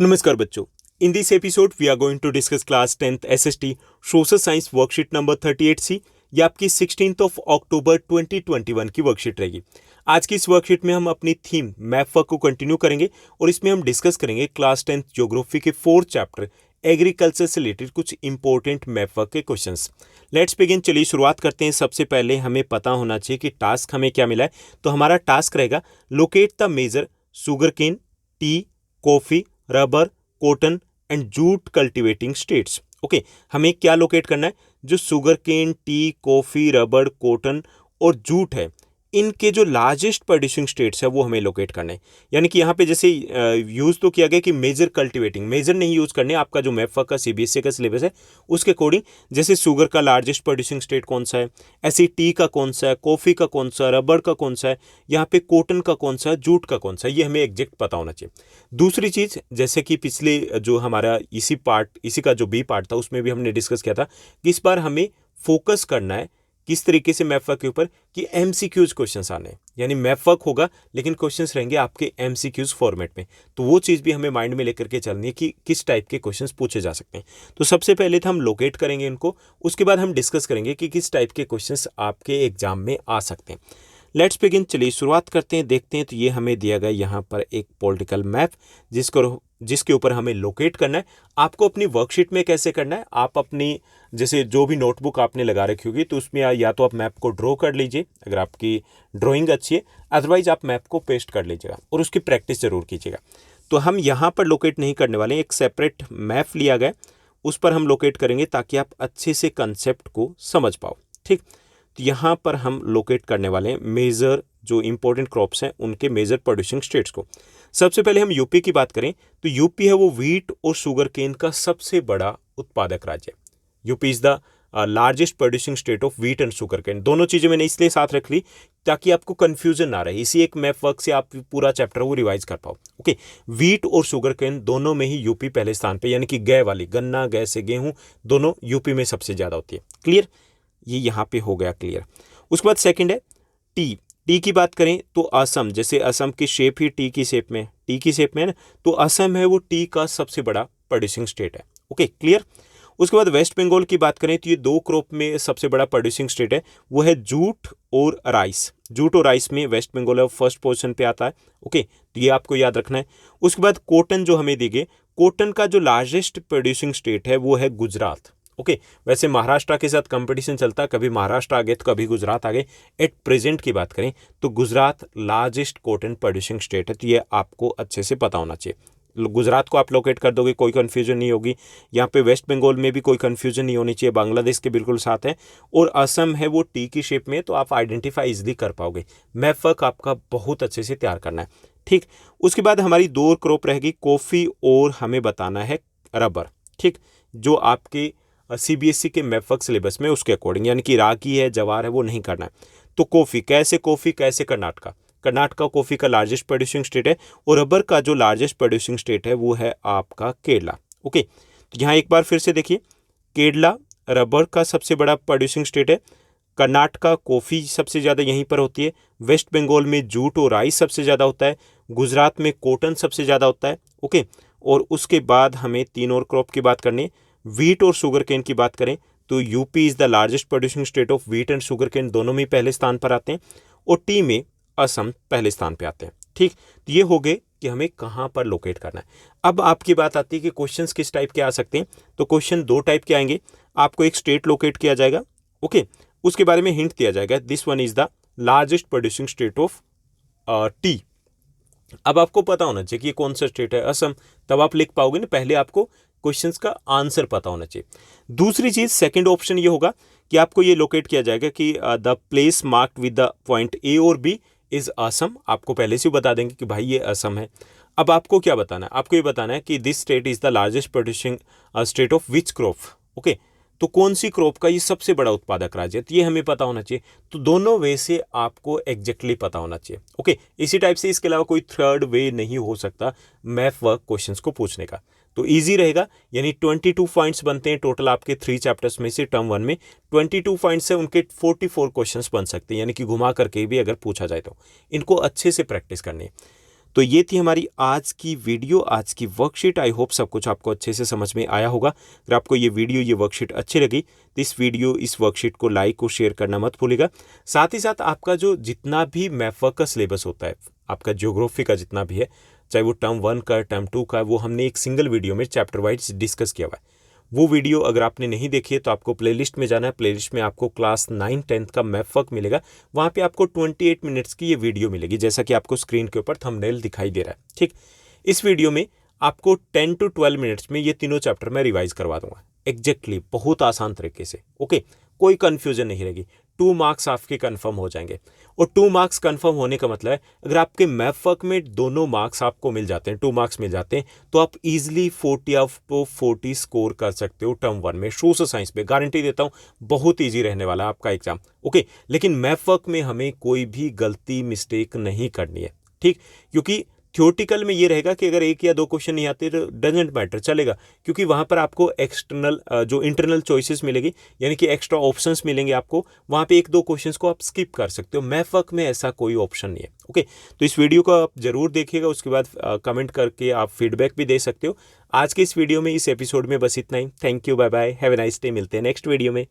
नमस्कार बच्चों। In this episode we are going to discuss class 10th SST social science worksheet number 38C। ये आपकी 16 अक्टूबर 2021 की worksheet रहेगी। आज की इस वर्कशीट में हम अपनी थीम मैप वर्क को कंटिन्यू करेंगे और इसमें हम डिस्कस करेंगे क्लास 10th ज्योग्राफी के 4th चैप्टर एग्रीकल्चर से रिलेटेड कुछ इंपॉर्टेंट मैप वर्क के क्वेश्चंस। Let's begin. चलिए शुरुआत करते हैं। सबसे पहले हमें पता होना चाहिए कि टास्क हमें क्या मिला है। तो हमारा टास्क रहेगा locate the major sugar cane, tea, coffee, rubber, cotton and jute cultivating states. Okay, हमें क्या लोकेट करना है? जो sugar cane, tea, coffee, rubber, cotton और जूट है, इनके जो लार्जेस्ट प्रोड्यूसिंग स्टेट्स है वो हमें लोकेट करने हैं। यानी कि यहाँ पे जैसे यूज़ तो किया गया कि मेजर कल्टीवेटिंग, मेजर नहीं यूज़ करने। आपका जो मैप का सीबीएसई का सिलेबस है उसके अकॉर्डिंग, जैसे शुगर का लार्जेस्ट प्रोड्यूसिंग स्टेट कौन सा है, ऐसे टी का कौन सा है, कॉफ़ी का कौन सा, रबर का कौन सा है, यहाँ पे कॉटन का कौन सा, जूट का कौन सा, ये हमें एग्जैक्ट पता होना चाहिए। दूसरी चीज़, जैसे कि पिछले जो हमारा इसी का जो बी पार्ट था उसमें भी हमने डिस्कस किया था कि इस बार हमें फोकस करना है किस तरीके से मैप वर्क के ऊपर कि एमसीक्यूज क्वेश्चंस आने हैं। यानी मैप वर्क होगा लेकिन क्वेश्चंस रहेंगे आपके एमसीक्यूज फॉर्मेट में। तो वो चीज़ भी हमें माइंड में लेकर के चलनी है कि किस टाइप के क्वेश्चंस पूछे जा सकते हैं। तो सबसे पहले तो हम लोकेट करेंगे इनको, उसके बाद हम डिस्कस करेंगे कि किस टाइप के क्वेश्चंस आपके एग्जाम में आ सकते हैं। Let's begin. चलिए शुरुआत करते हैं, देखते हैं। तो ये हमें दिया गया यहाँ पर एक पॉलिटिकल मैप जिसके ऊपर हमें लोकेट करना है। आपको अपनी वर्कशीट में कैसे करना है, आप अपनी जैसे जो भी नोटबुक आपने लगा रखी होगी तो उसमें या तो आप मैप को ड्रॉ कर लीजिए अगर आपकी ड्राइंग अच्छी है, अदरवाइज आप मैप को पेस्ट कर लीजिएगा और उसकी प्रैक्टिस जरूर कीजिएगा। तो हम यहाँ पर लोकेट नहीं करने वाले हैं, एक सेपरेट मैप लिया गया उस पर हम लोकेट करेंगे ताकि आप अच्छे से कंसेप्ट को समझ पाओ। ठीक, तो यहाँ पर हम लोकेट करने वाले हैं मेजर जो इंपॉर्टेंट क्रॉप्स हैं उनके मेजर प्रोड्यूसिंग स्टेट्स को। सबसे पहले हम यूपी की बात करें तो यूपी है वो व्हीट और शुगर केन का सबसे बड़ा उत्पादक राज्य। UP is the largest producing state of wheat and sugar cane. दोनों चीजें मैंने इसलिए साथ रख ली ताकि आपको कंफ्यूजन ना रहे, इसी एक मैप वर्क से आप पूरा चैप्टर वो रिवाइज कर पाओ। ओके, व्हीट और शुगर केन दोनों में ही यूपी पहले स्थान पे, यानी कि गै वाली गन्ना, गै से गेहूं, दोनों यूपी में सबसे ज्यादा होती है। क्लियर, ये यहाँ पे हो गया क्लियर। उसके बाद सेकंड है टी। टी की बात करें तो असम, जैसे असम की शेप ही टी की शेप में है ना, तो असम है वो टी का सबसे बड़ा प्रोड्यूसिंग स्टेट है। Okay, clear. उसके बाद वेस्ट बंगाल की बात करें तो ये दो क्रॉप में सबसे बड़ा प्रोड्यूसिंग स्टेट है, वो है जूट और राइस। जूट और राइस में वेस्ट बंगाल फर्स्ट पोजीशन पे आता है। ओके, तो ये आपको याद रखना है। उसके बाद कॉटन जो हमें देंगे, कॉटन का जो लार्जेस्ट प्रोड्यूसिंग स्टेट है वो है गुजरात। ओके, वैसे महाराष्ट्र के साथ कंपटीशन चलता है, कभी महाराष्ट्र आ गए तो कभी गुजरात आ गए। एट प्रेजेंट की बात करें तो Gujarat largest cotton producing state है, तो ये आपको अच्छे से पता होना चाहिए। गुजरात को आप लोकेट कर दोगे, कोई कंफ्यूजन नहीं होगी। यहाँ पे वेस्ट बंगाल में भी कोई कंफ्यूजन नहीं होनी चाहिए, बांग्लादेश के बिल्कुल साथ है। और असम है वो टी की शेप में, तो आप आइडेंटिफाई इजिली कर पाओगे। मैप वर्क आपका बहुत अच्छे से तैयार करना है। ठीक, उसके बाद हमारी दो और क्रॉप रहेगी, कॉफ़ी और हमें बताना है रबर। ठीक, जो आपके सीबीएसई के मैप वर्क सिलेबस में उसके अकॉर्डिंग, यानी कि रागी है, जवार है, वो नहीं करना है। तो कॉफ़ी कैसे कर्नाटका कॉफ़ी का लार्जेस्ट प्रोड्यूसिंग स्टेट है और रबर का जो लार्जेस्ट प्रोड्यूसिंग स्टेट है वो है आपका केरला। ओके, तो यहाँ एक बार फिर से देखिए, केरला रबर का सबसे बड़ा प्रोड्यूसिंग स्टेट है, कर्नाटका कॉफ़ी सबसे ज़्यादा यहीं पर होती है, वेस्ट बंगाल में जूट और राइस सबसे ज़्यादा होता है, गुजरात में कॉटन सबसे ज़्यादा होता है। ओके, और उसके बाद हमें तीन और क्रॉप की बात करनी है। व्हीट और शुगर केन की बात करें तो UP is the largest producing state of wheat and sugar cane, दोनों में पहले स्थान पर आते हैं, और टी में असम पहले स्थान पे आते हैं। ठीक, तो ये हो गए कि हमें कहाँ पर लोकेट करना है। अब आपकी बात आती है कि क्वेश्चंस किस टाइप के आ सकते हैं। तो क्वेश्चन दो टाइप के आएंगे, आपको एक स्टेट लोकेट किया जाएगा। ओके, उसके बारे में हिंट दिया जाएगा, this one is the largest producing state of T. अब आपको पता होना चाहिए कि ये कौन सा स्टेट है, असम, तब आप लिख पाओगे ना। पहले आपको क्वेश्चंस का आंसर पता होना चाहिए। दूसरी चीज, सेकंड ऑप्शन ये होगा कि आपको ये लोकेट किया जाएगा कि the place marked with the point A और बी इज असम। आपको पहले से ही बता देंगे कि भाई ये असम है। अब आपको क्या बताना है, आपको ये बताना है कि this state is the largest producing state of which crop. Okay, तो कौन सी क्रॉप का ये सबसे बड़ा उत्पादक राज्य है, तो ये हमें पता होना चाहिए। तो दोनों वे से आपको एग्जैक्टली पता होना चाहिए। ओके, इसी टाइप से इसके अलावा कोई थर्ड वे नहीं हो सकता मैप वर्क क्वेश्चंस को पूछने का। तो इजी रहेगा, यानी 22 पॉइंट्स बनते हैं टोटल आपके 3 चैप्टर्स में से। टर्म 1 में 22 पॉइंट्स से उनके 44 क्वेश्चंस बन सकते हैं, यानी कि घुमा करके भी अगर पूछा जाए तो इनको अच्छे से प्रैक्टिस करनी है। तो ये थी हमारी आज की वीडियो, आज की वर्कशीट। आई होप सब कुछ आपको अच्छे से समझ में आया होगा। अगर आपको ये वीडियो, ये वर्कशीट अच्छी लगी तो इस वर्कशीट को लाइक और शेयर करना मत भूलिएगा। साथ ही साथ आपका जो जितना भी मैथ वर्क का सिलेबस होता है, आपका ज्योग्राफी का जितना भी है, चाहे वो टर्म 1 का, टर्म 2 का, वो हमने एक सिंगल वीडियो में चैप्टर वाइज डिस्कस किया हुआ है। वो वीडियो अगर आपने नहीं देखी है तो आपको प्लेलिस्ट में जाना है। प्लेलिस्ट में आपको क्लास 9 10th का मैथ वर्क मिलेगा। वहाँ पे आपको 28 मिनट्स की ये वीडियो मिलेगी, जैसा कि आपको स्क्रीन के ऊपर थंबनेल दिखाई दे रहा है। ठीक, इस वीडियो में आपको 10 to 12 मिनट्स में ये तीनों चैप्टर मैं रिवाइज करवा दूंगा एग्जैक्टली, बहुत आसान तरीके से। ओके, कोई कंफ्यूजन नहीं रहेगी। 2 मार्क्स आपके कंफर्म हो जाएंगे। और 2 मार्क्स कंफर्म होने का मतलब है, अगर आपके मैथ वर्क में दोनों मार्क्स आपको मिल जाते हैं, 2 मार्क्स मिल जाते हैं, तो आप इजीली 40 ऑफ 40 स्कोर कर सकते हो टर्म 1 में। सोशल साइंस में गारंटी देता हूँ बहुत ईजी रहने वाला है आपका एग्जाम। ओके, लेकिन मैथ वर्क में हमें कोई भी गलती, मिस्टेक नहीं करनी है। ठीक, क्योंकि थ्योरेटिकल में ये रहेगा कि अगर 1 या 2 क्वेश्चन नहीं आते तो डजेंट मैटर, चलेगा, क्योंकि वहाँ पर आपको एक्सटर्नल जो इंटरनल चॉइसेस मिलेगी, यानी कि एक्स्ट्रा ऑप्शंस मिलेंगे आपको, वहाँ पे 1-2 क्वेश्चंस को आप स्किप कर सकते हो। मैथ वर्क में ऐसा कोई ऑप्शन नहीं है। ओके, तो इस वीडियो को आप जरूर देखिएगा, उसके बाद कमेंट करके आप फीडबैक भी दे सकते हो। आज के इस वीडियो में, इस एपिसोड में बस इतना ही। Thank you, bye bye, have a nice day. मिलते हैं नेक्स्ट वीडियो में।